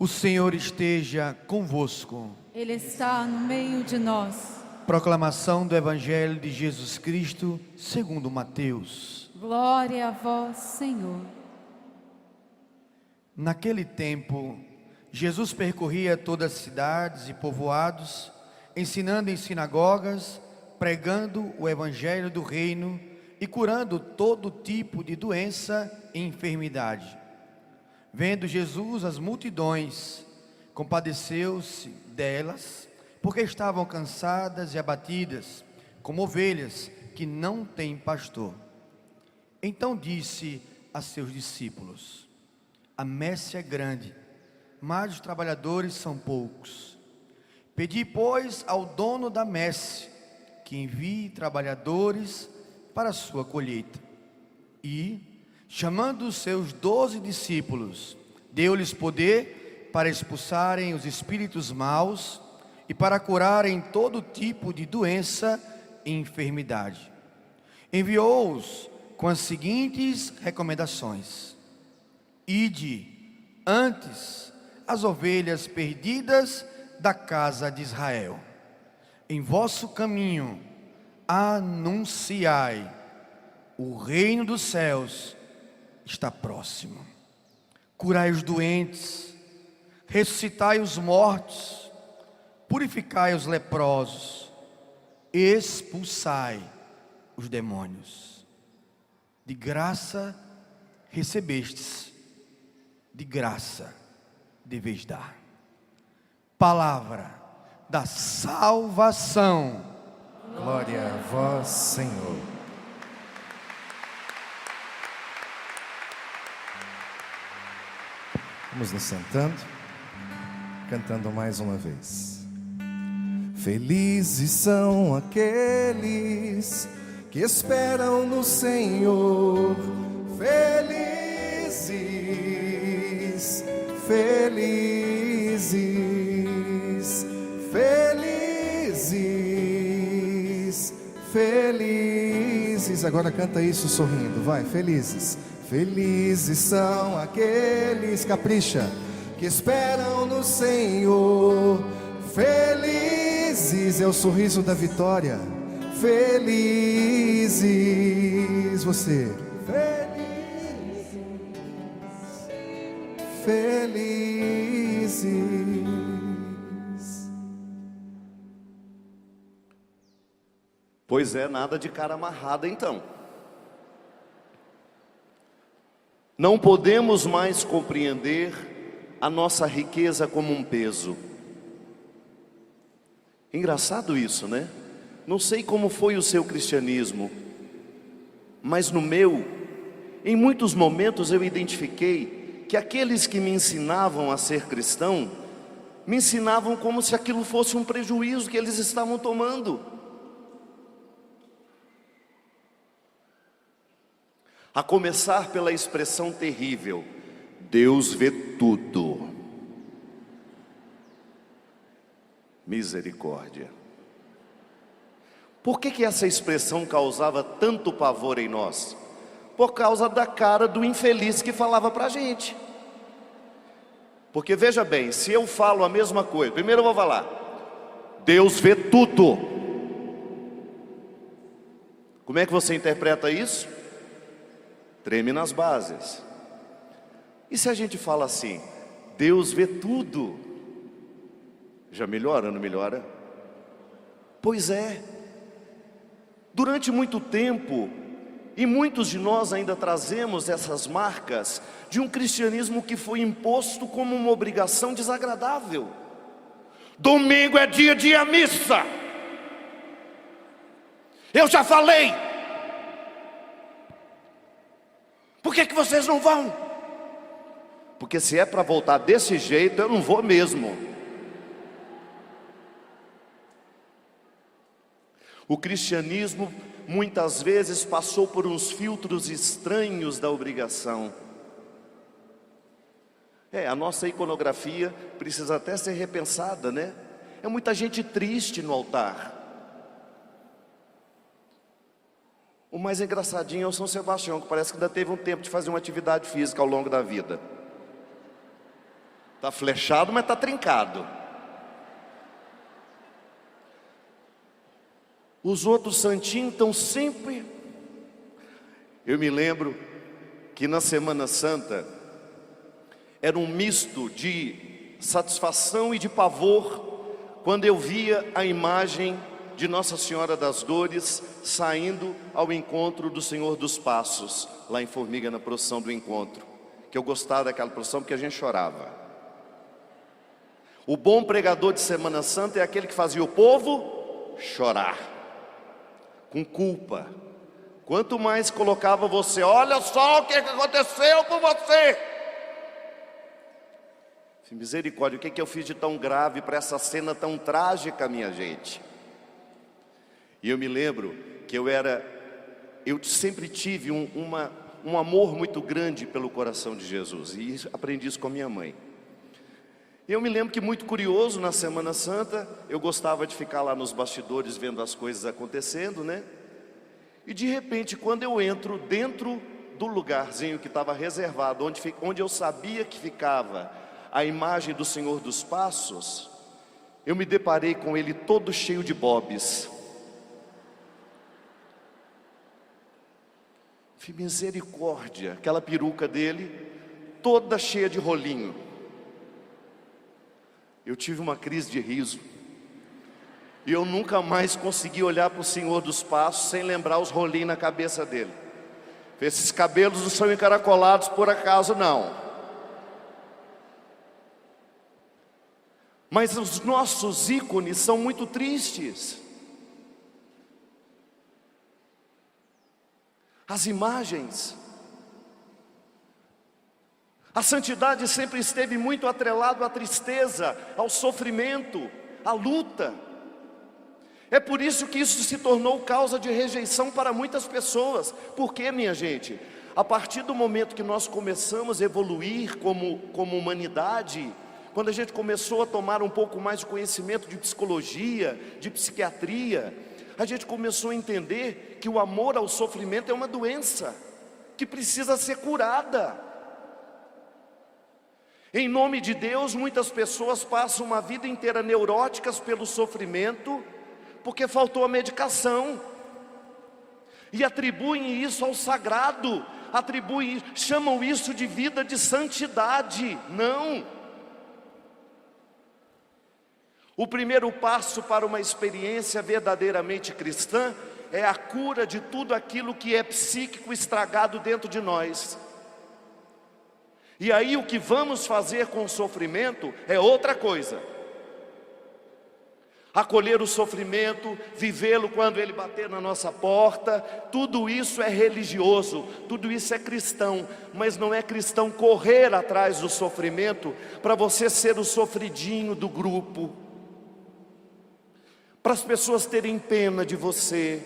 O Senhor esteja convosco. Ele está no meio de nós. Proclamação do Evangelho de Jesus Cristo, segundo Mateus. Glória a vós, Senhor. Naquele tempo, Jesus percorria todas as cidades e povoados, ensinando em sinagogas, pregando o Evangelho do Reino e curando todo tipo de doença e enfermidade. Vendo Jesus as multidões, compadeceu-se delas, porque estavam cansadas e abatidas, como ovelhas que não têm pastor. Então disse a seus discípulos: a messe é grande, mas os trabalhadores são poucos. Pedi, pois, ao dono da messe que envie trabalhadores para a sua colheita. E, chamando os seus 12 discípulos, deu-lhes poder para expulsarem os espíritos maus e para curarem todo tipo de doença e enfermidade. Enviou-os com as seguintes recomendações: ide antes as ovelhas perdidas da casa de Israel. Em vosso caminho anunciai: o reino dos céus está próximo. Curai os doentes, ressuscitai os mortos, purificai os leprosos, expulsai os demônios. De graça recebestes, de graça deveis dar. Palavra da salvação. Glória a vós, Senhor. Vamos nos sentando, cantando mais uma vez. Felizes são aqueles que esperam no Senhor. Felizes, felizes, felizes, felizes. Agora canta isso sorrindo, vai, felizes. Felizes são aqueles, capricha, que esperam no Senhor. Felizes é o sorriso da vitória. Felizes, você. Felizes, felizes. Pois é, nada de cara amarrada então. Não podemos mais compreender a nossa riqueza como um peso. Engraçado isso, né? Não sei como foi o seu cristianismo, mas no meu, em muitos momentos eu identifiquei que aqueles que me ensinavam a ser cristão, me ensinavam como se aquilo fosse um prejuízo que eles estavam tomando. A começar pela expressão terrível: Deus vê tudo. Misericórdia. Por que essa expressão causava tanto pavor em nós? Por causa da cara do infeliz que falava para a gente. Porque veja bem, se eu falo a mesma coisa, primeiro eu vou falar: Deus vê tudo. Como é que você interpreta isso? Treme nas bases. E se a gente fala assim: Deus vê tudo, já melhora ou não melhora? Pois é. Durante muito tempo, e muitos de nós ainda trazemos essas marcas de um cristianismo que foi imposto como uma obrigação desagradável. Domingo é dia de ir à missa. Eu já falei. Por que vocês não vão? Porque se é para voltar desse jeito, eu não vou mesmo. O cristianismo muitas vezes passou por uns filtros estranhos da obrigação. A nossa iconografia precisa até ser repensada, né? É muita gente triste no altar. O mais engraçadinho é o São Sebastião, que parece que ainda teve um tempo de fazer uma atividade física ao longo da vida. Está flechado, mas está trincado. Os outros santinhos estão sempre... Eu me lembro que na Semana Santa era um misto de satisfação e de pavor quando eu via a imagem de Nossa Senhora das Dores saindo ao encontro do Senhor dos Passos, lá em Formiga, na procissão do encontro. Que eu gostava daquela procissão porque a gente chorava. O bom pregador de Semana Santa é aquele que fazia o povo chorar, com culpa. Quanto mais colocava você, olha só o que aconteceu com você. Misericórdia, o que eu fiz de tão grave para essa cena tão trágica, minha gente? E eu me lembro que eu sempre tive um amor muito grande pelo coração de Jesus, e aprendi isso com a minha mãe. Eu me lembro que, muito curioso, na Semana Santa, eu gostava de ficar lá nos bastidores vendo as coisas acontecendo, né? E de repente, quando eu entro dentro do lugarzinho que estava reservado, onde eu sabia que ficava a imagem do Senhor dos Passos, eu me deparei com ele todo cheio de bobs. Misericórdia, aquela peruca dele toda cheia de rolinho. Eu tive uma crise de riso. E eu nunca mais consegui olhar para o Senhor dos Passos sem lembrar os rolinhos na cabeça dele. Esses cabelos não são encaracolados por acaso, não. Mas os nossos ícones são muito tristes. As imagens. A santidade sempre esteve muito atrelado à tristeza, ao sofrimento, à luta. É por isso que isso se tornou causa de rejeição para muitas pessoas. Por quê, minha gente? A partir do momento que nós começamos a evoluir como humanidade, quando a gente começou a tomar um pouco mais de conhecimento de psicologia, de psiquiatria, a gente começou a entender que o amor ao sofrimento é uma doença que precisa ser curada. Em nome de Deus, muitas pessoas passam uma vida inteira neuróticas pelo sofrimento, porque faltou a medicação, e atribuem isso ao sagrado, chamam isso de vida de santidade. Não. O primeiro passo para uma experiência verdadeiramente cristã é a cura de tudo aquilo que é psíquico estragado dentro de nós. E aí o que vamos fazer com o sofrimento é outra coisa. Acolher o sofrimento, vivê-lo quando ele bater na nossa porta, tudo isso é religioso, tudo isso é cristão, mas não é cristão correr atrás do sofrimento para você ser o sofridinho do grupo, para as pessoas terem pena de você,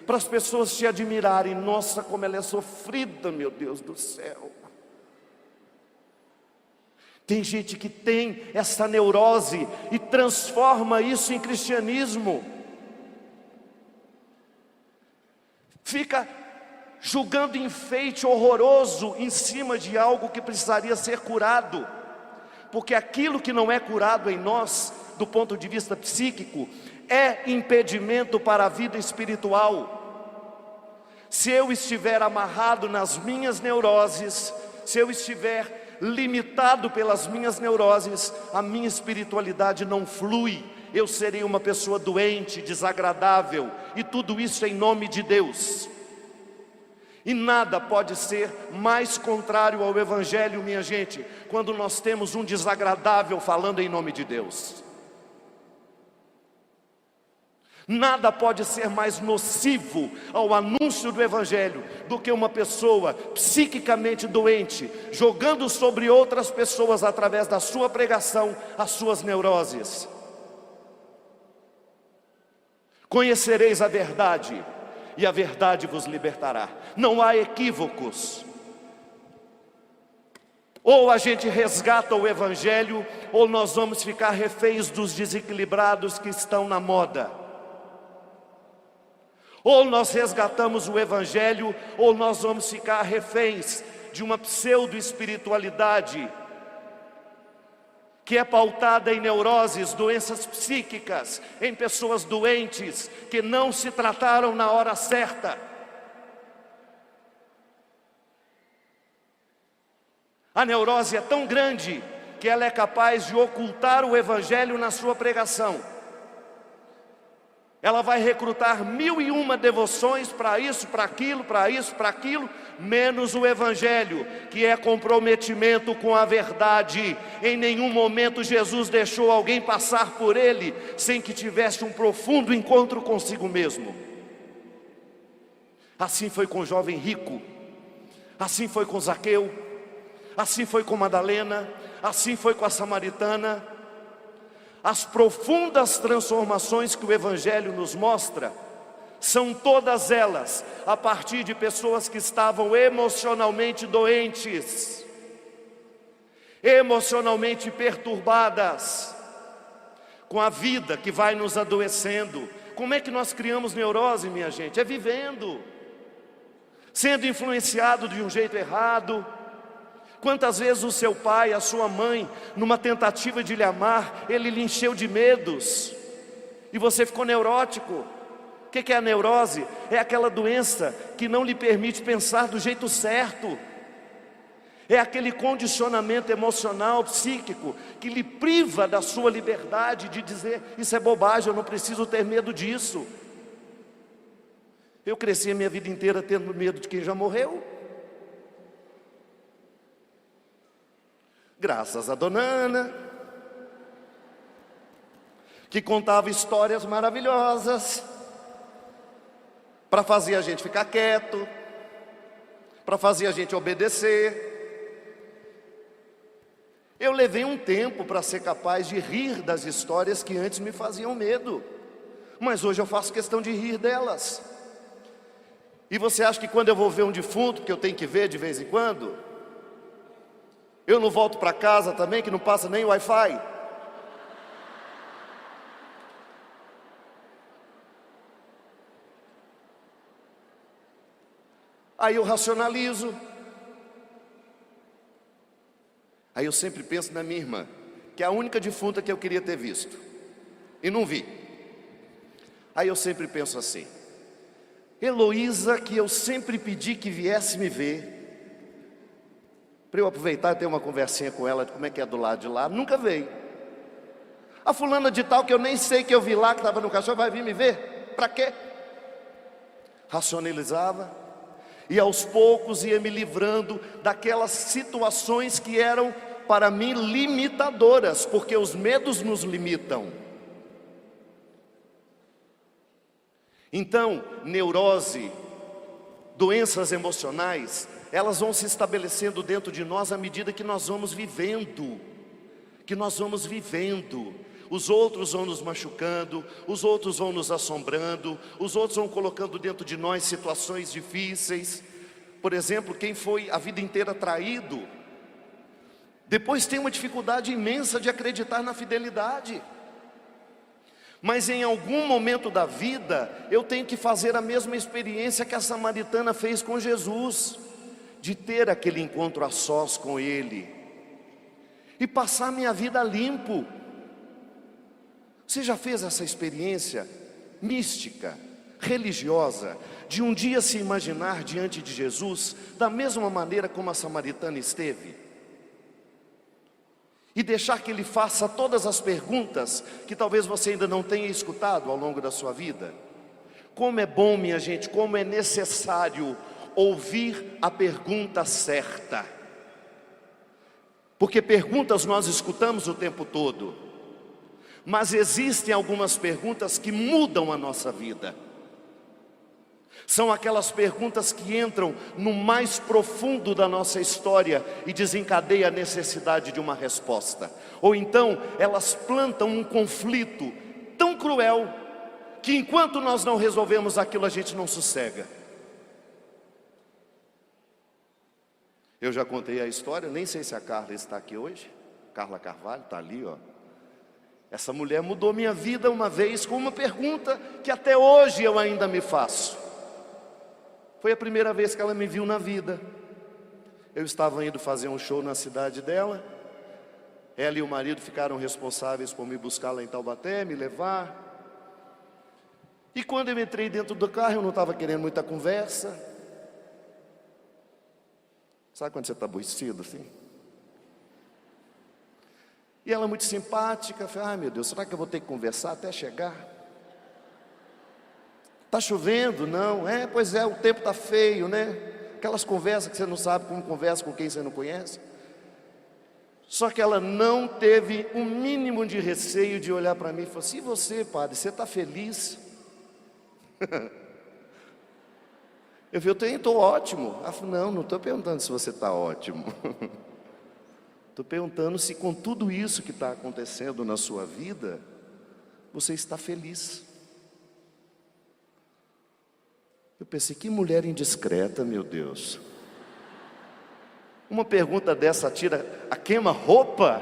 para as pessoas te admirarem. Nossa, como ela é sofrida, meu Deus do céu. Tem gente que tem essa neurose e transforma isso em cristianismo. Fica julgando enfeite horroroso em cima de algo que precisaria ser curado. Porque aquilo que não é curado em nós, do ponto de vista psíquico, é impedimento para a vida espiritual. Se eu estiver amarrado nas minhas neuroses, se eu estiver limitado pelas minhas neuroses, a minha espiritualidade não flui. Eu serei uma pessoa doente, desagradável, e tudo isso em nome de Deus. E nada pode ser mais contrário ao Evangelho, minha gente, quando nós temos um desagradável falando em nome de Deus. Nada pode ser mais nocivo ao anúncio do Evangelho do que uma pessoa psiquicamente doente, jogando sobre outras pessoas através da sua pregação as suas neuroses. Conhecereis a verdade, e a verdade vos libertará. Não há equívocos. Ou a gente resgata o Evangelho, ou nós vamos ficar reféns dos desequilibrados que estão na moda. Ou nós resgatamos o Evangelho, ou nós vamos ficar reféns de uma pseudo-espiritualidade que é pautada em neuroses, doenças psíquicas, em pessoas doentes que não se trataram na hora certa. A neurose é tão grande que ela é capaz de ocultar o evangelho na sua pregação. Ela vai recrutar 1001 devoções para isso, para aquilo, para isso, para aquilo, menos o evangelho, que é comprometimento com a verdade. Em nenhum momento Jesus deixou alguém passar por ele sem que tivesse um profundo encontro consigo mesmo. Assim foi com o jovem rico, assim foi com Zaqueu, assim foi com Madalena, assim foi com a samaritana. As profundas transformações que o evangelho nos mostra são todas elas a partir de pessoas que estavam emocionalmente doentes, emocionalmente perturbadas, com a vida que vai nos adoecendo. Como é que nós criamos neurose, minha gente? É vivendo, sendo influenciado de um jeito errado. Quantas vezes o seu pai, a sua mãe, numa tentativa de lhe amar, ele lhe encheu de medos, e você ficou neurótico. O que é a neurose? É aquela doença que não lhe permite pensar do jeito certo. É aquele condicionamento emocional, psíquico, que lhe priva da sua liberdade de dizer: isso é bobagem, eu não preciso ter medo disso. Eu cresci a minha vida inteira tendo medo de quem já morreu. Graças a Dona Ana, que contava histórias maravilhosas, para fazer a gente ficar quieto, para fazer a gente obedecer. Eu levei um tempo para ser capaz de rir das histórias que antes me faziam medo, mas hoje eu faço questão de rir delas. E você acha que quando eu vou ver um defunto, que eu tenho que ver de vez em quando, eu não volto para casa também, que não passa nem Wi-Fi? Aí eu racionalizo. Aí eu sempre penso na minha irmã, que é a única defunta que eu queria ter visto, e não vi. Aí eu sempre penso assim: Heloísa, que eu sempre pedi que viesse me ver, para eu aproveitar e ter uma conversinha com ela de como é que é do lado de lá, nunca veio. A fulana de tal que eu nem sei que eu vi lá, que estava no caixão, vai vir me ver? Para quê? Racionalizava, e aos poucos ia me livrando daquelas situações que eram para mim limitadoras, porque os medos nos limitam. Então, neurose, doenças emocionais, elas vão se estabelecendo dentro de nós à medida que nós vamos vivendo. Os outros vão nos machucando, os outros vão nos assombrando, os outros vão colocando dentro de nós situações difíceis. Por exemplo, quem foi a vida inteira traído, depois tem uma dificuldade imensa de acreditar na fidelidade. Mas em algum momento da vida, eu tenho que fazer a mesma experiência que a samaritana fez com Jesus, de ter aquele encontro a sós com Ele, e passar minha vida limpo. Você já fez essa experiência mística, religiosa, de um dia se imaginar diante de Jesus, da mesma maneira como a samaritana esteve? E deixar que Ele faça todas as perguntas que talvez você ainda não tenha escutado ao longo da sua vida? Como é bom, minha gente, como é necessário ouvir a pergunta certa. Porque perguntas nós escutamos o tempo todo, mas existem algumas perguntas que mudam a nossa vida. São aquelas perguntas que entram no mais profundo da nossa história e desencadeiam a necessidade de uma resposta. Ou então, elas plantam um conflito tão cruel que enquanto nós não resolvemos aquilo, a gente não sossega. Eu já contei a história, nem sei se a Carla está aqui hoje. Carla Carvalho está ali, ó. Essa mulher mudou minha vida uma vez com uma pergunta que até hoje eu ainda me faço. Foi a primeira vez que ela me viu na vida. Eu estava indo fazer um show na cidade dela, Ela e o marido ficaram responsáveis por me buscar lá em Taubaté, me levar. E quando eu entrei dentro do carro, eu não estava querendo muita conversa. Sabe quando você está aborrecido assim? E ela muito simpática, falei, ai meu Deus, será que eu vou ter que conversar até chegar? Está chovendo? Não. Pois é, o tempo está feio, né? Aquelas conversas que você não sabe como conversa com quem você não conhece. Só que ela não teve o mínimo de receio de olhar para mim e falou assim, e você, padre, você está feliz? Eu falei, estou ótimo. Ela falou, não estou perguntando se você está ótimo. Estou perguntando se com tudo isso que está acontecendo na sua vida, você está feliz. Eu pensei, que mulher indiscreta, meu Deus. Uma pergunta dessa a queima-roupa?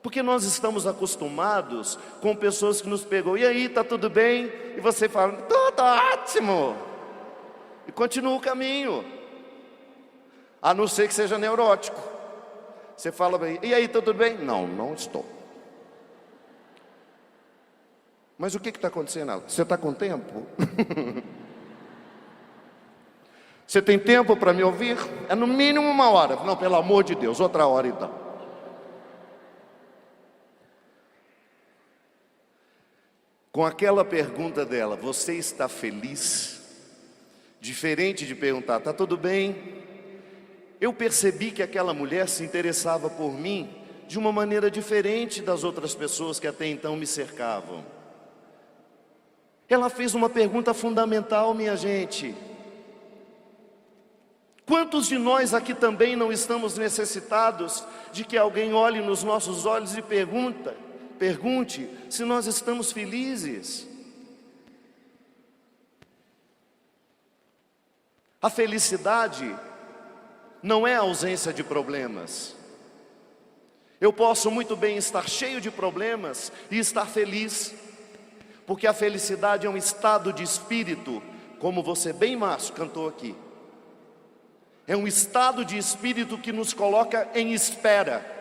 Porque nós estamos acostumados com pessoas que nos pegam, e aí, está tudo bem? E você fala, tudo ótimo. E continua o caminho. A não ser que seja neurótico. Você fala, e aí, tudo bem? Não, não estou. Mas o que está acontecendo? Você está com tempo? Você tem tempo para me ouvir? É no mínimo 1 hora. Não, pelo amor de Deus, outra hora então. Com aquela pergunta dela, você está feliz? Diferente de perguntar, está tudo bem? Eu percebi que aquela mulher se interessava por mim de uma maneira diferente das outras pessoas que até então me cercavam. Ela fez uma pergunta fundamental, minha gente. Quantos de nós aqui também não estamos necessitados de que alguém olhe nos nossos olhos e pergunte se nós estamos felizes? A felicidade não é a ausência de problemas. Eu posso muito bem estar cheio de problemas e estar feliz, porque a felicidade é um estado de espírito, como você bem, Márcio, cantou aqui. É um estado de espírito que nos coloca em espera.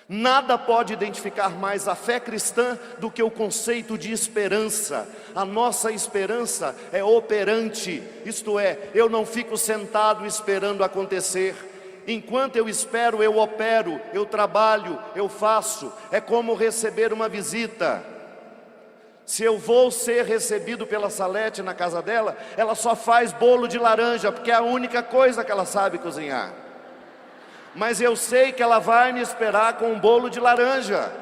Nada pode identificar mais a fé cristã do que o conceito de esperança. A nossa esperança é operante, isto é, eu não fico sentado esperando acontecer. Enquanto eu espero, eu opero, eu trabalho, eu faço. É como receber uma visita. Se eu vou ser recebido pela Salete na casa dela, ela só faz bolo de laranja, porque é a única coisa que ela sabe cozinhar. Mas eu sei que ela vai me esperar com um bolo de laranja.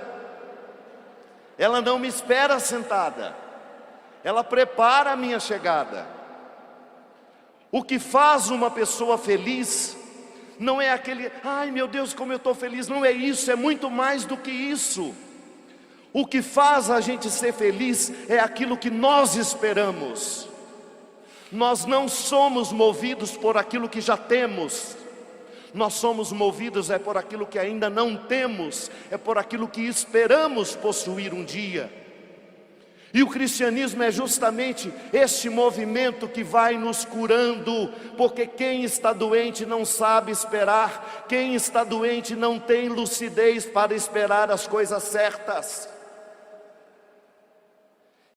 Ela não me espera sentada. Ela prepara a minha chegada. O que faz uma pessoa feliz não é aquele, ai meu Deus, como eu estou feliz. Não é isso, é muito mais do que isso. O que faz a gente ser feliz é aquilo que nós esperamos. Nós não somos movidos por aquilo que já temos. Nós somos movidos por aquilo que ainda não temos. É por aquilo que esperamos possuir um dia. E o cristianismo é justamente este movimento que vai nos curando, porque quem está doente não sabe esperar. Quem está doente não tem lucidez para esperar as coisas certas.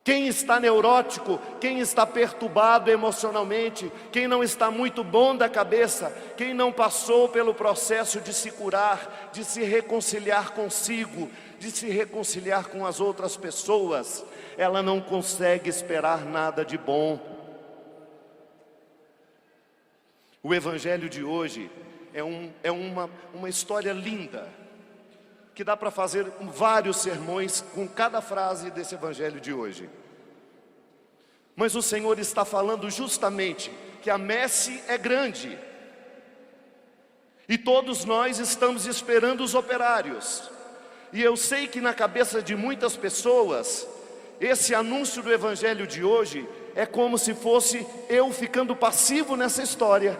Quem está neurótico, quem está perturbado emocionalmente, quem não está muito bom da cabeça, quem não passou pelo processo de se curar, de se reconciliar consigo, de se reconciliar com as outras pessoas, ela não consegue esperar nada de bom. O evangelho de hoje é uma história linda, que dá para fazer vários sermões com cada frase desse evangelho de hoje. Mas o Senhor está falando justamente que a messe é grande. E todos nós estamos esperando os operários. E eu sei que na cabeça de muitas pessoas, esse anúncio do evangelho de hoje é como se fosse eu ficando passivo nessa história.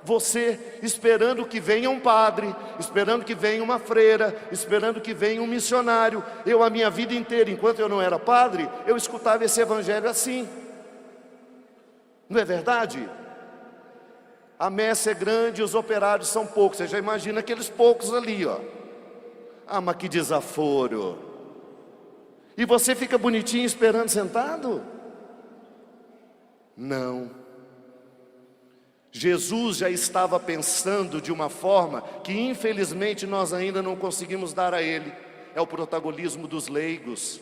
Você esperando que venha um padre, esperando que venha uma freira, esperando que venha um missionário. Eu a minha vida inteira, enquanto eu não era padre, eu escutava esse evangelho assim. Não é verdade? A messe é grande e os operários são poucos. Você já imagina aqueles poucos ali, ó. Ah, mas que desaforo. E você fica bonitinho esperando sentado? Não. Jesus já estava pensando de uma forma que infelizmente nós ainda não conseguimos dar a Ele. É o protagonismo dos leigos.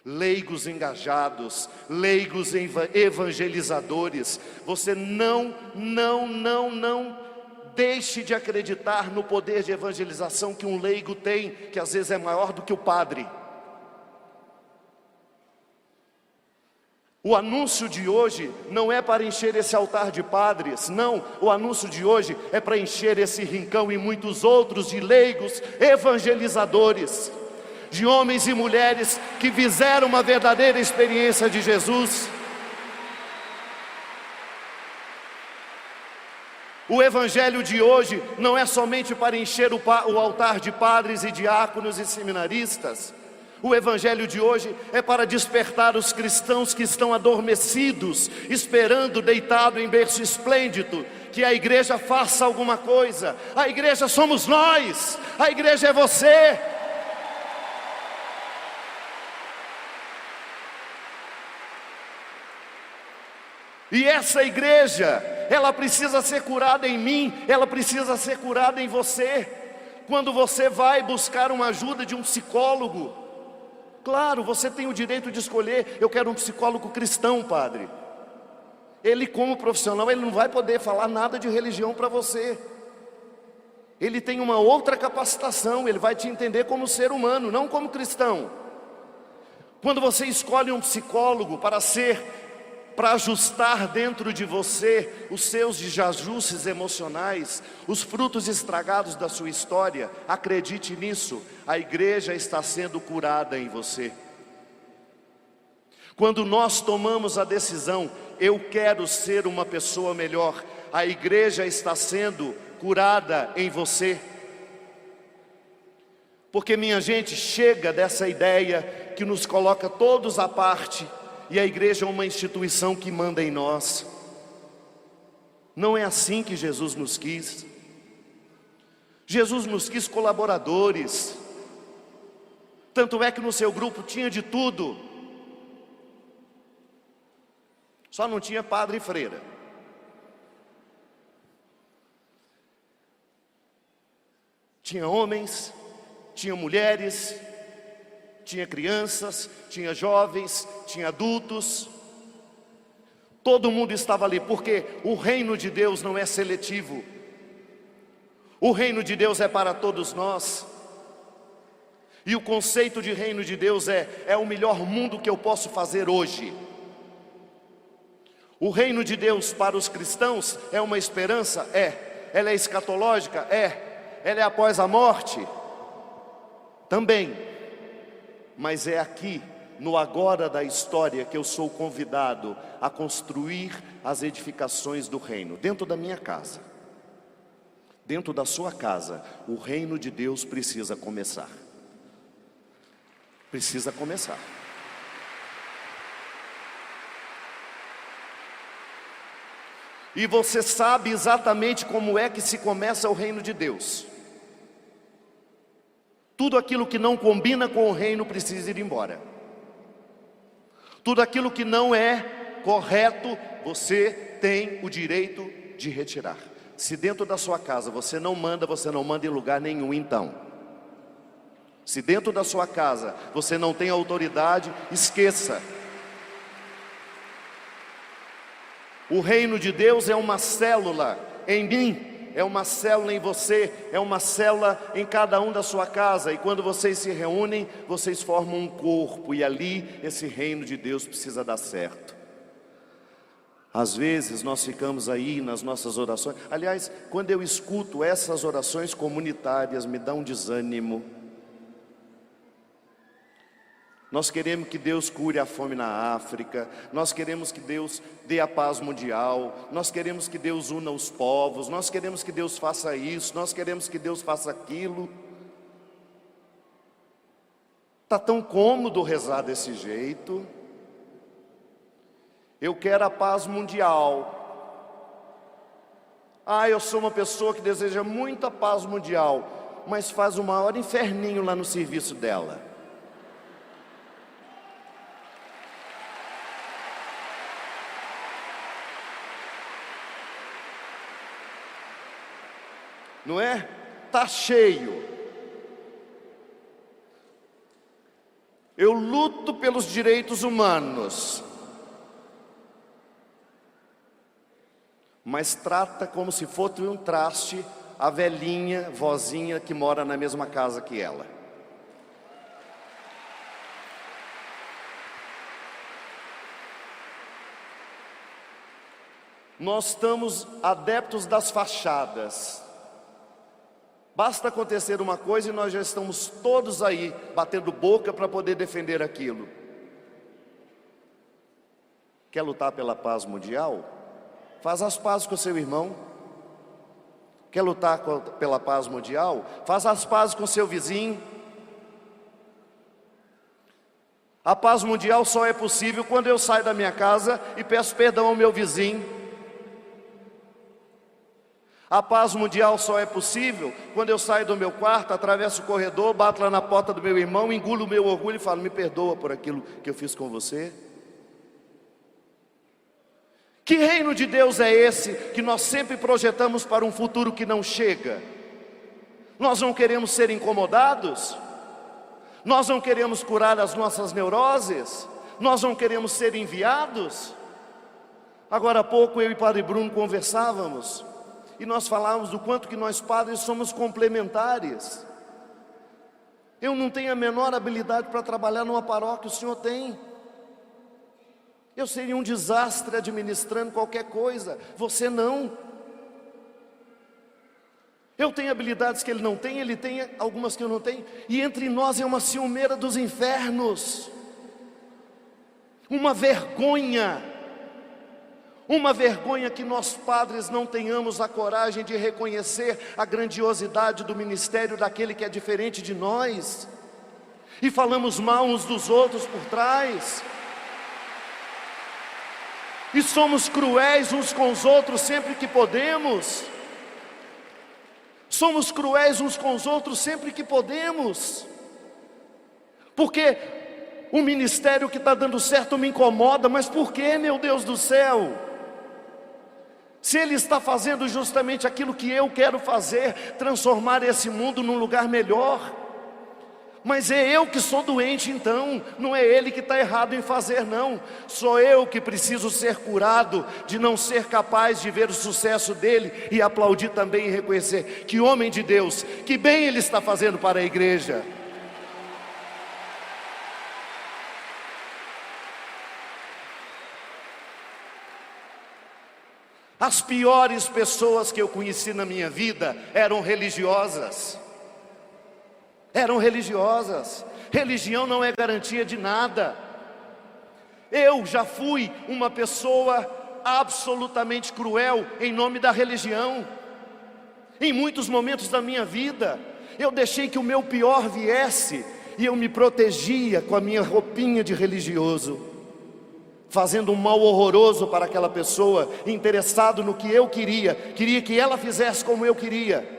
Leigos engajados, leigos evangelizadores. Você não deixe de acreditar no poder de evangelização que um leigo tem, que às vezes é maior do que o padre. O anúncio de hoje não é para encher esse altar de padres, não. O anúncio de hoje é para encher esse rincão e muitos outros de leigos evangelizadores, de homens e mulheres que fizeram uma verdadeira experiência de Jesus. O evangelho de hoje não é somente para encher o altar de padres e diáconos e seminaristas. O evangelho de hoje é para despertar os cristãos que estão adormecidos, esperando deitado em berço esplêndido, que a igreja faça alguma coisa. A igreja somos nós, a igreja é você. E essa igreja, ela precisa ser curada em mim, ela precisa ser curada em você. Quando você vai buscar uma ajuda de um psicólogo, claro, você tem o direito de escolher. Eu quero um psicólogo cristão, padre. Ele, como profissional, ele não vai poder falar nada de religião para você. Ele tem uma outra capacitação, ele vai te entender como ser humano, não como cristão. Quando você escolhe um psicólogo para ajustar dentro de você os seus desajustes emocionais, os frutos estragados da sua história, acredite nisso, a igreja está sendo curada em você. Quando nós tomamos a decisão, eu quero ser uma pessoa melhor, a igreja está sendo curada em você. Porque, minha gente, chega dessa ideia que nos coloca todos à parte, e a igreja é uma instituição que manda em nós. Não é assim que Jesus nos quis. Jesus nos quis colaboradores. Tanto é que no seu grupo tinha de tudo. Só não tinha padre e freira. Tinha homens, tinha mulheres, tinha crianças, tinha jovens, tinha adultos. Todo mundo estava ali, porque o reino de Deus não é seletivo. O reino de Deus é para todos nós. E o conceito de reino de Deus é o melhor mundo que eu posso fazer hoje. O reino de Deus para os cristãos é uma esperança? É. Ela é escatológica? É. Ela é após a morte? Também. Mas é aqui, no agora da história, que eu sou convidado a construir as edificações do reino, dentro da minha casa, dentro da sua casa. O reino de Deus precisa começar. Precisa começar. E você sabe exatamente como é que se começa o reino de Deus. Tudo aquilo que não combina com o reino precisa ir embora. Tudo aquilo que não é correto, você tem o direito de retirar. Se dentro da sua casa você não manda em lugar nenhum então. Se dentro da sua casa você não tem autoridade, esqueça. O reino de Deus é uma célula em mim, é uma célula em você, é uma célula em cada um da sua casa. E quando vocês se reúnem, vocês formam um corpo, e ali esse reino de Deus precisa dar certo. Às vezes nós ficamos aí nas nossas orações. Aliás, quando eu escuto essas orações comunitárias, me dá um desânimo. Nós queremos que Deus cure a fome na África, nós queremos que Deus dê a paz mundial, nós queremos que Deus una os povos, nós queremos que Deus faça isso, nós queremos que Deus faça aquilo. Está tão cômodo rezar desse jeito. Eu quero a paz mundial. Ah, eu sou uma pessoa que deseja muita paz mundial, mas faz o maior inferninho lá no serviço dela. Não é? Tá cheio. Eu luto pelos direitos humanos, mas trata como se fosse um traste a velhinha, vozinha que mora na mesma casa que ela. Nós estamos adeptos das fachadas. Basta acontecer uma coisa e nós já estamos todos aí batendo boca para poder defender aquilo. Quer lutar pela paz mundial? Faz as pazes com o seu irmão. Quer lutar pela paz mundial? Faz as pazes com o seu vizinho. A paz mundial só é possível quando eu saio da minha casa e peço perdão ao meu vizinho. A paz mundial só é possível quando eu saio do meu quarto, atravesso o corredor, bato lá na porta do meu irmão, engulo o meu orgulho e falo: me perdoa por aquilo que eu fiz com você. Que reino de Deus é esse que nós sempre projetamos para um futuro que não chega? Nós não queremos ser incomodados? Nós não queremos curar as nossas neuroses? Nós não queremos ser enviados? Agora há pouco eu e Padre Bruno conversávamos e nós falávamos do quanto que nós padres somos complementares. Eu não tenho a menor habilidade para trabalhar numa paróquia, o senhor tem. Eu seria um desastre administrando qualquer coisa, você não. Eu tenho habilidades que ele não tem, ele tem algumas que eu não tenho. E entre nós é uma ciumeira dos infernos. Uma vergonha. Uma vergonha que nós padres não tenhamos a coragem de reconhecer a grandiosidade do ministério daquele que é diferente de nós. E falamos mal uns dos outros por trás. E somos cruéis uns com os outros sempre que podemos. Somos cruéis uns com os outros sempre que podemos. Porque o ministério que está dando certo me incomoda. Mas por quê, meu Deus do céu? Se Ele está fazendo justamente aquilo que eu quero fazer, transformar esse mundo num lugar melhor. Mas é eu que sou doente então, não é Ele que está errado em fazer não. Sou eu que preciso ser curado de não ser capaz de ver o sucesso dele e aplaudir também e reconhecer que homem de Deus, que bem Ele está fazendo para a igreja. As piores pessoas que eu conheci na minha vida eram religiosas. Eram religiosas. Religião não é garantia de nada. Eu já fui uma pessoa absolutamente cruel em nome da religião. Em muitos momentos da minha vida, eu deixei que o meu pior viesse e eu me protegia com a minha roupinha de religioso, fazendo um mal horroroso para aquela pessoa, interessado no que eu queria que ela fizesse como eu queria,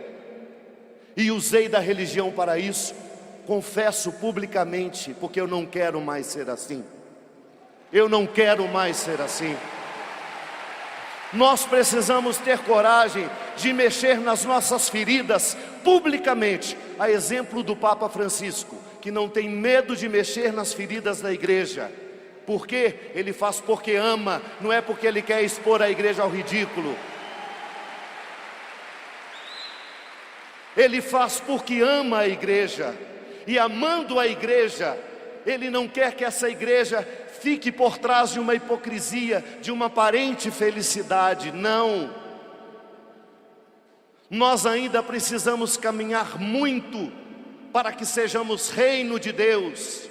e usei da religião para isso. Confesso publicamente, porque eu não quero mais ser assim. Eu não quero mais ser assim. Nós precisamos ter coragem de mexer nas nossas feridas publicamente, a exemplo do Papa Francisco, que não tem medo de mexer nas feridas da igreja. Por quê? Ele faz porque ama, não é porque ele quer expor a igreja ao ridículo. Ele faz porque ama a igreja, e amando a igreja, ele não quer que essa igreja fique por trás de uma hipocrisia, de uma aparente felicidade, não. Nós ainda precisamos caminhar muito para que sejamos reino de Deus.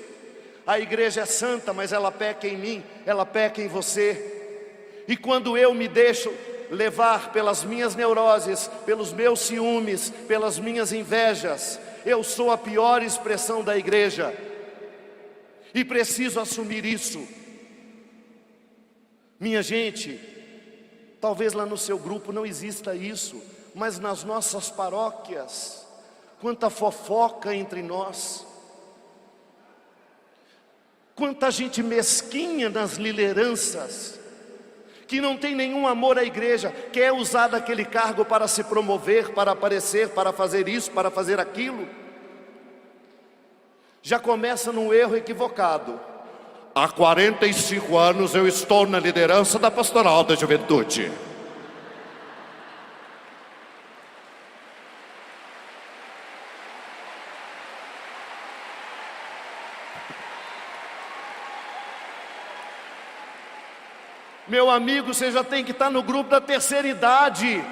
A igreja é santa, mas ela peca em mim, ela peca em você. E quando eu me deixo levar pelas minhas neuroses, pelos meus ciúmes, pelas minhas invejas, eu sou a pior expressão da igreja. E preciso assumir isso. Minha gente, Talvez lá no seu grupo não exista isso, mas nas nossas paróquias, quanta fofoca entre nós, quanta gente mesquinha nas lideranças, que não tem nenhum amor à igreja, quer usar daquele cargo para se promover, para aparecer, para fazer isso, para fazer aquilo. Já começa num erro equivocado. Há 45 anos eu estou na liderança da Pastoral da Juventude. Meu amigo, você já tem que estar no grupo da terceira idade.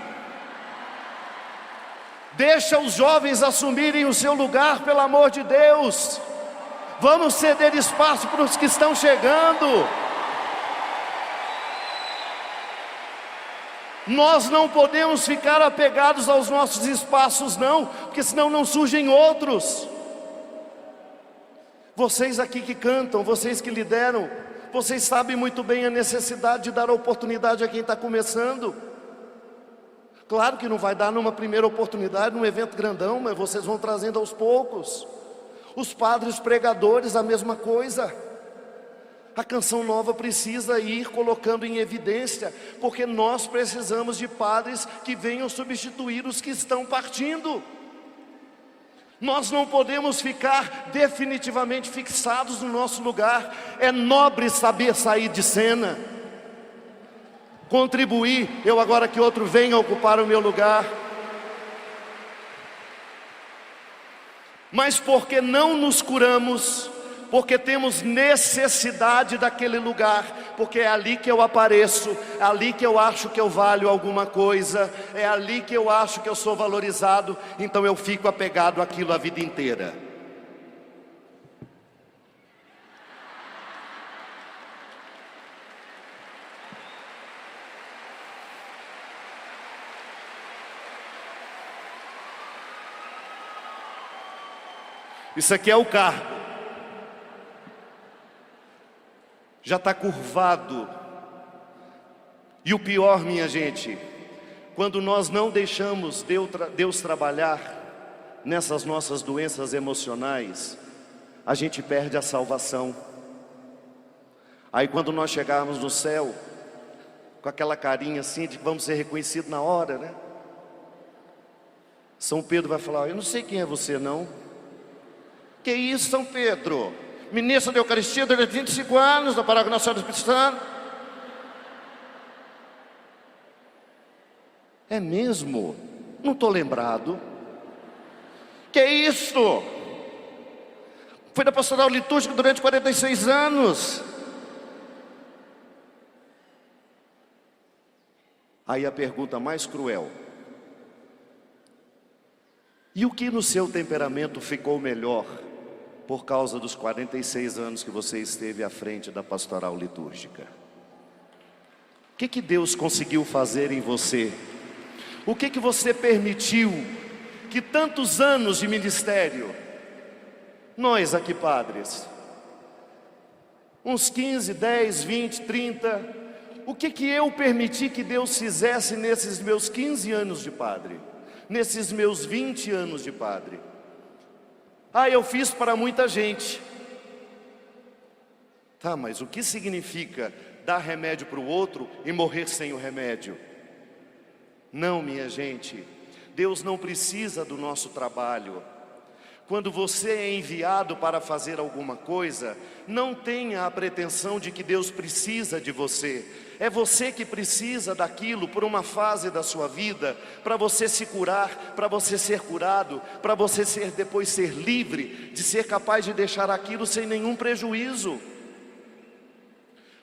Deixa os jovens assumirem o seu lugar, pelo amor de Deus. Vamos ceder espaço para os que estão chegando. Nós não podemos ficar apegados aos nossos espaços não, porque senão não surgem outros. Vocês aqui que cantam, vocês que lideram, vocês sabem muito bem a necessidade de dar oportunidade a quem está começando. Claro que não vai dar numa primeira oportunidade, num evento grandão, mas vocês vão trazendo aos poucos. Os padres pregadores, a mesma coisa. A Canção Nova precisa ir colocando em evidência, porque nós precisamos de padres que venham substituir os que estão partindo. Nós não podemos ficar definitivamente fixados no nosso lugar. É nobre saber sair de cena, contribuir, eu agora que outro venha ocupar o meu lugar. Mas porque não nos curamos, porque temos necessidade daquele lugar, porque é ali que eu apareço, é ali que eu acho que eu valho alguma coisa, é ali que eu acho que eu sou valorizado, então eu fico apegado àquilo a vida inteira. Isso aqui é o cargo. Já está curvado. E o pior, minha gente, quando nós não deixamos Deus trabalhar nessas nossas doenças emocionais, a gente perde a salvação. Aí quando nós chegarmos no céu, com aquela carinha assim de que vamos ser reconhecidos na hora, né? São Pedro vai falar: eu não sei quem é você não. Que isso, São Pedro? Ministro da Eucaristia durante 25 anos da Paróquia Nossa Senhora do Espírito Santo. É mesmo? Não estou lembrado. Que isso? Foi da Pastoral Litúrgica durante 46 anos. Aí a pergunta mais cruel: e o que no seu temperamento ficou melhor por causa dos 46 anos que você esteve à frente da pastoral litúrgica? O que Deus conseguiu fazer em você? O que você permitiu que tantos anos de ministério, nós aqui padres, uns 15, 10, 20, 30, o que eu permiti que Deus fizesse nesses meus 15 anos de padre, nesses meus 20 anos de padre? Ah, eu fiz para muita gente. Tá, mas o que significa dar remédio para o outro e morrer sem o remédio? Não, minha gente, Deus não precisa do nosso trabalho. Quando você é enviado para fazer alguma coisa, não tenha a pretensão de que Deus precisa de você. É você que precisa daquilo por uma fase da sua vida, para você se curar, para você ser curado, para você depois ser livre, de ser capaz de deixar aquilo sem nenhum prejuízo.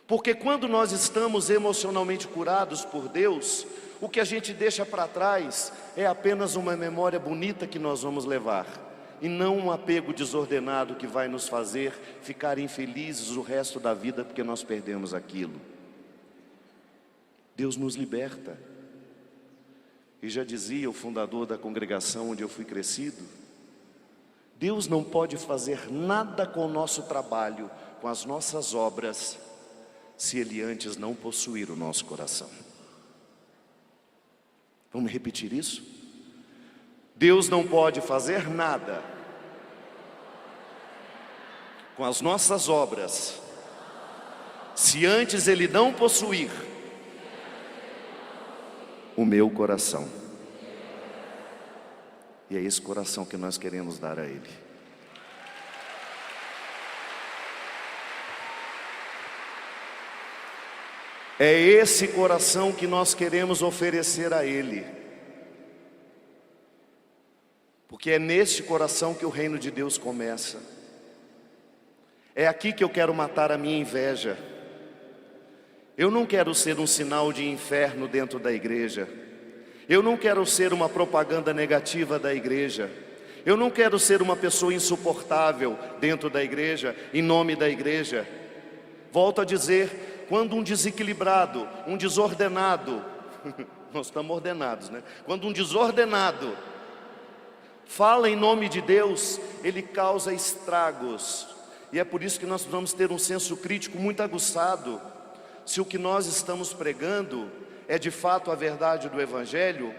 Porque quando nós estamos emocionalmente curados por Deus, o que a gente deixa para trás é apenas uma memória bonita que nós vamos levar, e não um apego desordenado que vai nos fazer ficar infelizes o resto da vida porque nós perdemos aquilo. Deus nos liberta. E já dizia o fundador da congregação onde eu fui crescido: Deus não pode fazer nada com o nosso trabalho, com as nossas obras, se Ele antes não possuir o nosso coração. Vamos repetir isso? Deus não pode fazer nada com as nossas obras se antes Ele não possuir o meu coração. E é esse coração que nós queremos dar a Ele. É esse coração que nós queremos oferecer a Ele. Porque é neste coração que o reino de Deus começa. É aqui que eu quero matar a minha inveja. Eu não quero ser um sinal de inferno dentro da igreja. Eu não quero ser uma propaganda negativa da igreja. Eu não quero ser uma pessoa insuportável dentro da igreja, em nome da igreja. Volto a dizer, quando um desequilibrado, um desordenado, nós estamos ordenados, né? Quando um desordenado fala em nome de Deus, ele causa estragos. E é por isso que nós vamos ter um senso crítico muito aguçado. Se o que nós estamos pregando é de fato a verdade do Evangelho,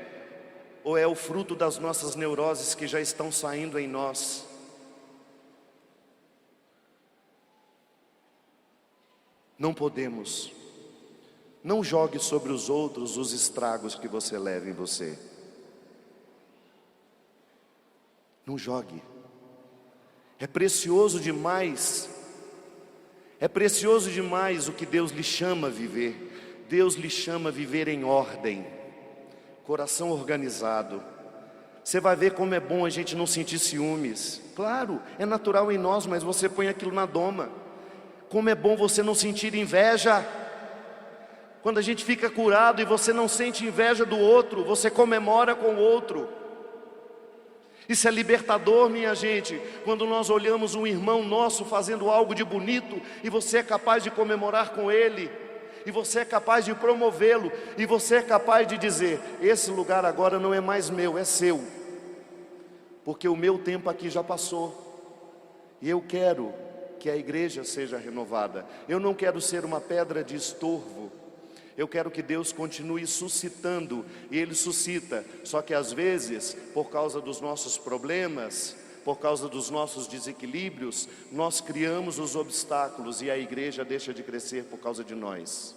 ou é o fruto das nossas neuroses que já estão saindo em nós. Não podemos. Não jogue sobre os outros os estragos que você leva em você. Não jogue. É precioso demais. É precioso demais o que Deus lhe chama a viver. Deus lhe chama a viver em ordem, coração organizado. Você vai ver como é bom a gente não sentir ciúmes. Claro, é natural em nós, mas você põe aquilo na doma. Como é bom você não sentir inveja. Quando a gente fica curado e você não sente inveja do outro, você comemora com o outro. Isso é libertador, minha gente. Quando nós olhamos um irmão nosso fazendo algo de bonito e você é capaz de comemorar com ele, e você é capaz de promovê-lo, e você é capaz de dizer: esse lugar agora não é mais meu, é seu, porque o meu tempo aqui já passou, e eu quero que a igreja seja renovada. Eu não quero ser uma pedra de estorvo. Eu quero que Deus continue suscitando, e Ele suscita, só que às vezes, por causa dos nossos problemas, por causa dos nossos desequilíbrios, nós criamos os obstáculos e a igreja deixa de crescer por causa de nós.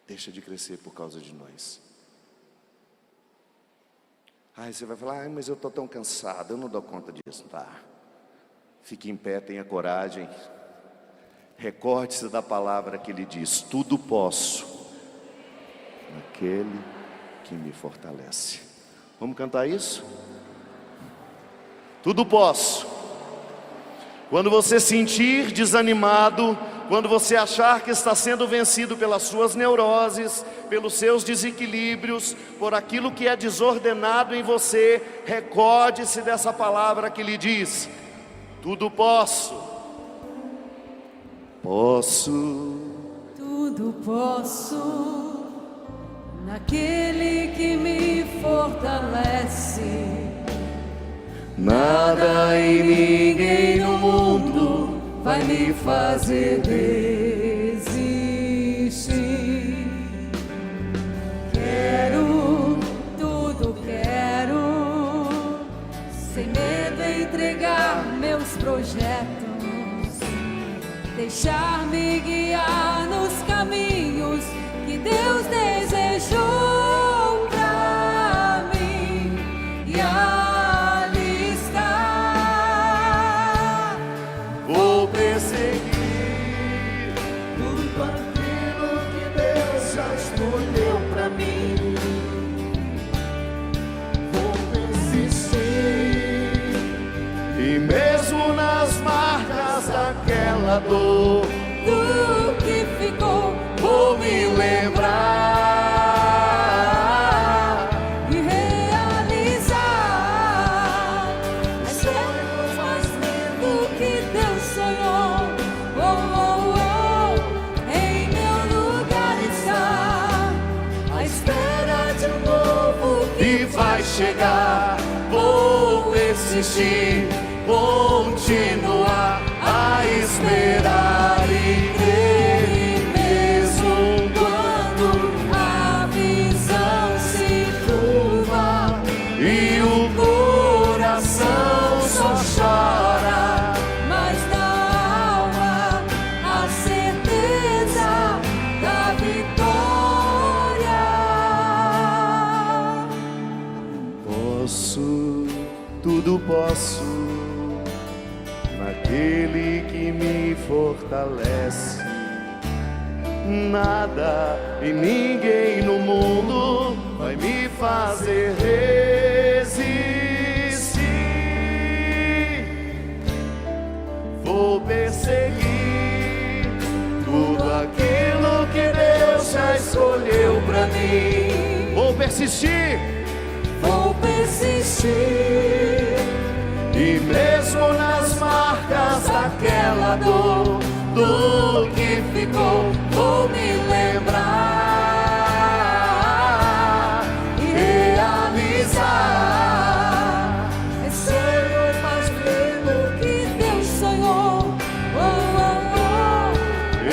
Deixa de crescer por causa de nós. Aí você vai falar: mas eu estou tão cansado, eu não dou conta disso. Tá. Fique em pé, tenha coragem. Recorde-se da palavra que Ele diz: tudo posso naquele que me fortalece. Vamos cantar isso? Tudo posso. Quando você sentir desanimado, quando você achar que está sendo vencido pelas suas neuroses, pelos seus desequilíbrios, por aquilo que é desordenado em você, recorde-se dessa palavra que lhe diz: tudo posso. Posso. Tudo posso naquele que me fortalece. Nada e ninguém no mundo vai me fazer desistir. Tudo quero, sem medo entregar meus projetos. Deixar-me guiar nos caminhos que Deus desejou pra mim. E ali está. Vou perseguir Tudo aquilo que Deus já escolheu pra mim. Vou persistir, e mesmo nas marcas daquela dor, do que ficou, vou me lembrar e realizar as coisas mais lindas que Deus sonhou. Oh, oh, oh, em meu lugar está a espera de um novo e vai chegar. Vou persistir, continuar a esperar e crer, mesmo quando a visão fortalece. Nada e ninguém no mundo vai me fazer resistir. Vou perseguir tudo aquilo que Deus já escolheu pra mim. Vou persistir, Vou persistir, e mesmo nas marcas daquela dor, do que ficou, vou me lembrar e realizar esse sonho mais lindo que Deus sonhou. Oh, oh, oh.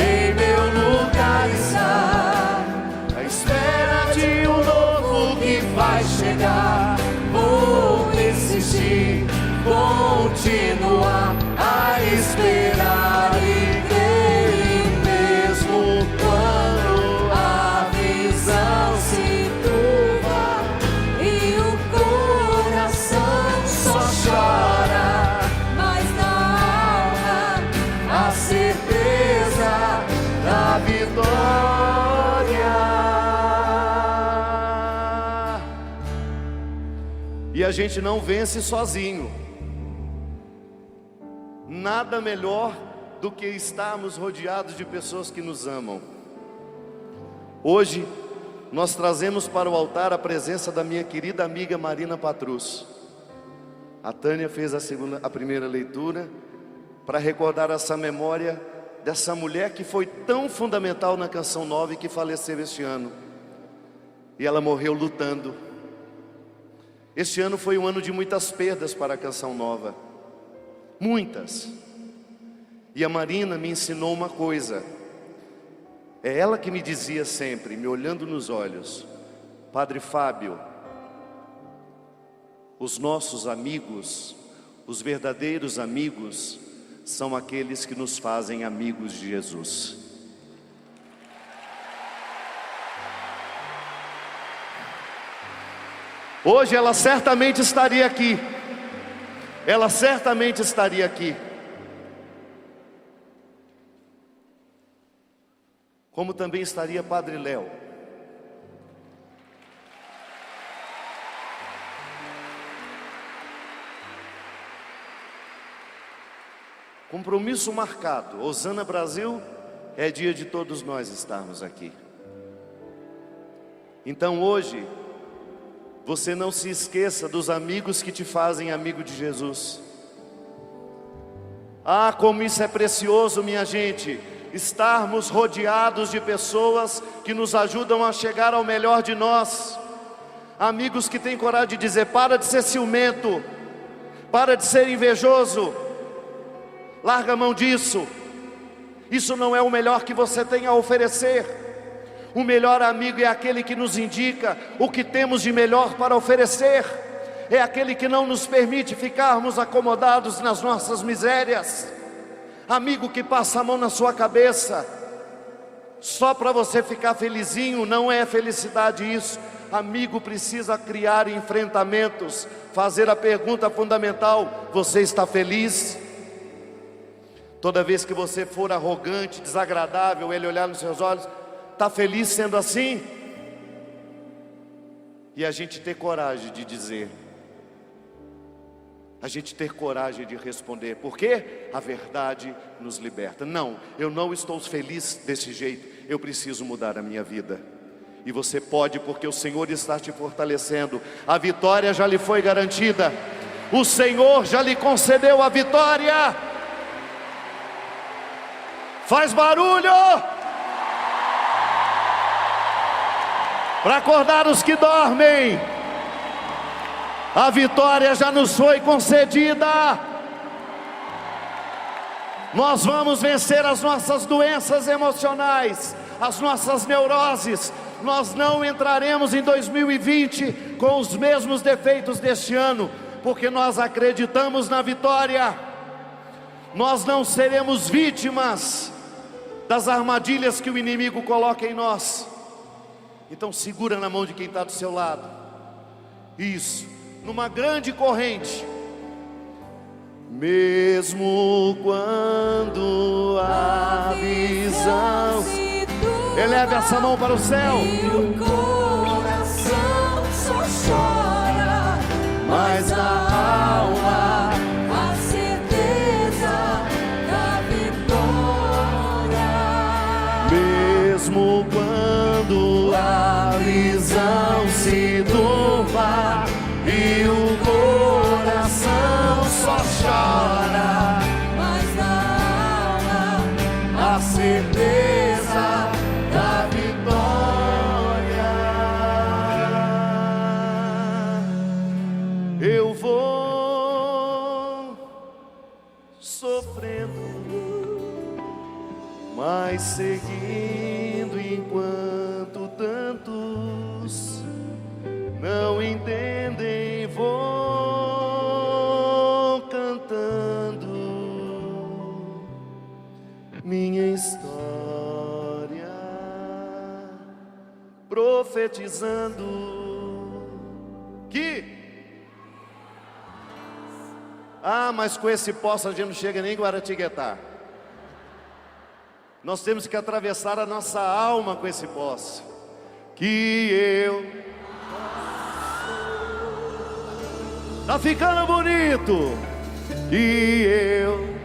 em meu lugar está, à espera de um novo que vai chegar. Vou persistir, Continuar a esperar e crer, e mesmo quando a visão se turva e o coração só chora, mas na alma a certeza da vitória. E a gente não vence sozinho. Nada melhor do que estarmos rodeados de pessoas que nos amam. Hoje nós trazemos para o altar a presença da minha querida amiga Marina Patrus. A Tânia fez a primeira leitura para recordar essa memória dessa mulher que foi tão fundamental na Canção Nova e que faleceu este ano. E ela morreu lutando. Este ano foi um ano de muitas perdas para a Canção Nova. Muitas. E a Marina me ensinou uma coisa. É ela que me dizia sempre, me olhando nos olhos: Padre Fábio, os nossos amigos, os verdadeiros amigos, são aqueles que nos fazem amigos de Jesus. Hoje ela certamente estaria aqui. Ela certamente estaria aqui. Como também estaria Padre Léo. Compromisso marcado. Osana Brasil, é dia de todos nós estarmos aqui. Então hoje, você não se esqueça dos amigos que te fazem amigo de Jesus. Ah, como isso é precioso, minha gente, estarmos rodeados de pessoas que nos ajudam a chegar ao melhor de nós. Amigos que têm coragem de dizer: para de ser ciumento, para de ser invejoso, larga a mão disso. Isso não é o melhor que você tem a oferecer. O melhor amigo é aquele que nos indica o que temos de melhor para oferecer. É aquele que não nos permite ficarmos acomodados nas nossas misérias. Amigo que passa a mão na sua cabeça só para você ficar felizinho. Não é felicidade isso. Amigo precisa criar enfrentamentos, fazer a pergunta fundamental: você está feliz? Toda vez que você for arrogante, desagradável, ele olhar nos seus olhos: está feliz sendo assim? E a gente ter coragem de dizer, a gente ter coragem de responder, porque a verdade nos liberta. Não, eu não estou feliz desse jeito, eu preciso mudar a minha vida. E você pode, porque o Senhor está te fortalecendo. A vitória já lhe foi garantida. O Senhor já lhe concedeu a vitória. Faz barulho para acordar os que dormem. A vitória já nos foi concedida. Nós vamos vencer as nossas doenças emocionais, as nossas neuroses. Nós não entraremos em 2020 com os mesmos defeitos deste ano, porque nós acreditamos na vitória. Nós não seremos vítimas das armadilhas que o inimigo coloca em nós. Então segura na mão de quem está do seu lado. Isso, numa grande corrente. mesmo quando a visão. se turva, Eleve essa mão para o céu. e o coração só chora, Mas a alma, a certeza da vitória. mesmo quando a visão se turva e o coração só chora, Mas a alma, a certeza da vitória. Eu vou sofrendo, mas seguindo enquanto tantos não entendem, vou cantando minha história, profetizando que mas com esse poço a gente não chega nem em Guaratinguetá. Nós temos que atravessar a nossa alma com esse poço. Que eu... Tá ficando bonito. Que eu...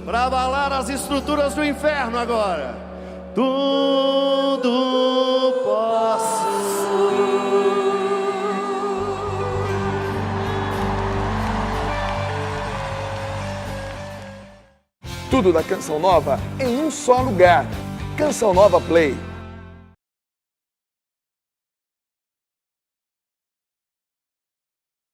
Para abalar as estruturas do inferno agora. Tudo posso. Tudo da Canção Nova em um só lugar. Canção Nova Play.